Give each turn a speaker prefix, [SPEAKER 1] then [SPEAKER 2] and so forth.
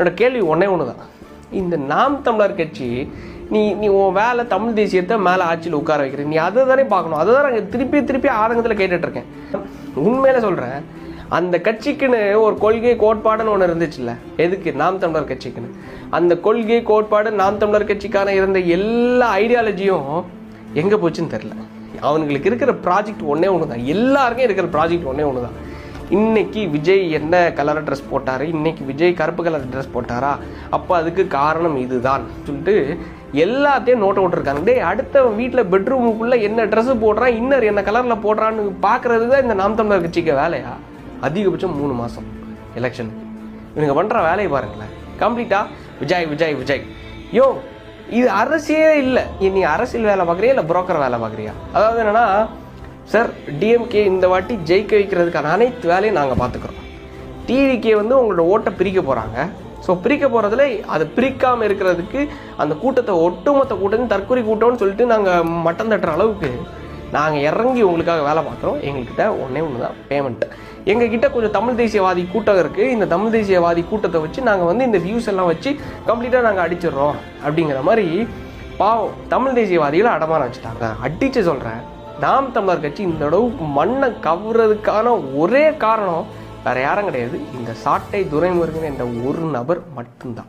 [SPEAKER 1] என்னோட கேள்வி ஒன்றே ஒன்று தான். இந்த நாம் தமிழர் கட்சி நீ உன் வேலை தமிழ் தேசியத்தை மேலே ஆட்சியில் உட்கார வைக்கிற, நீ அதை தானே பார்க்கணும். அதை தான் நாங்கள் திருப்பி ஆதங்கத்தில் கேட்டுட்ருக்கேன். உண்மையில சொல்கிறேன், அந்த கட்சிக்குன்னு ஒரு கொள்கை கோட்பாடுன்னு ஒன்று இருந்துச்சுல்ல, எதுக்கு? நாம் தமிழர் கட்சிக்குன்னு. அந்த கொள்கை கோட்பாடு நாம் தமிழர் கட்சிக்கான இருந்த எல்லா ஐடியாலஜியும் எங்கே போச்சுன்னு தெரில. அவனுங்களுக்கு இருக்கிற ப்ராஜெக்ட் ஒன்றே ஒன்று தான், எல்லாருக்கும் இருக்கிற ப்ராஜெக்ட் ஒன்றே ஒன்று தான். இன்னைக்கு விஜய் என்ன கலர் ட்ரெஸ் போட்டார், இன்னைக்கு விஜய் கருப்பு கலர் ட்ரெஸ் போட்டாரா, அப்போ அதுக்கு காரணம் இதுதான் சொல்லிட்டு எல்லாத்தையும் நோட்டை விட்டுருக்காங்க. டே, அடுத்த வீட்டில் பெட்ரூமுக்குள்ளே என்ன ட்ரெஸ்ஸு போடுறான், இன்னர் என்ன கலரில் போடுறான்னு பார்க்குறது தான் இந்த நாம் தமிழர் கட்சிக்கு வேலையா? அதிகபட்சம் 3 மாதம் எலெக்ஷனுக்கு இவங்க பண்ணுற வேலையை பாருங்களேன். கம்ப்ளீட்டாக விஜய் விஜய் விஜய். யோ, இது அரசியலே இல்லை. நீ அரசியல் வேலை பார்க்குறியா இல்லை புரோக்கர் வேலை பார்க்குறியா? அதாவது என்னென்னா, சார் டிஎம்கே இந்த வாட்டி ஜெயிக்க வைக்கிறதுக்கான அனைத்து வேலையும் நாங்கள் பார்த்துக்குறோம். டிவிகே உங்களோட ஓட்டை பிரிக்க போகிறாங்க. ஸோ பிரிக்க போகிறதுல அதை பிரிக்காமல் இருக்கிறதுக்கு அந்த கூட்டத்தை ஒட்டுமொத்த கூட்டத்தையும் தற்கொலை கூட்டம்னு சொல்லிட்டு நாங்கள் மட்டம் தட்டுற அளவுக்கு நாங்கள் இறங்கி உங்களுக்காக வேலை பார்க்குறோம். எங்கள்கிட்ட ஒன்றே ஒன்று தான் பேமெண்ட். எங்ககிட்ட கொஞ்சம் தமிழ் தேசியவாதி கூட்டம் இருக்குது. இந்த தமிழ் தேசியவாதி கூட்டத்தை வச்சு நாங்கள் இந்த வியூஸ் எல்லாம் வச்சு கம்ப்ளீட்டாக நாங்கள் அடிச்சிடுறோம் அப்படிங்கிற மாதிரி பாவம் தமிழ் தேசியவாதிகளை அடமான வச்சுட்டாங்க. அடித்து சொல்கிறேன், நாம் தமிழர் கட்சி இந்த அளவுக்கு மண்ணை கவுறதுக்கான ஒரே காரணம் வேறு யாரும் கிடையாது, இந்த சாட்டை துரைமுருகன் என்ற ஒரு நபர் மட்டும்தான்.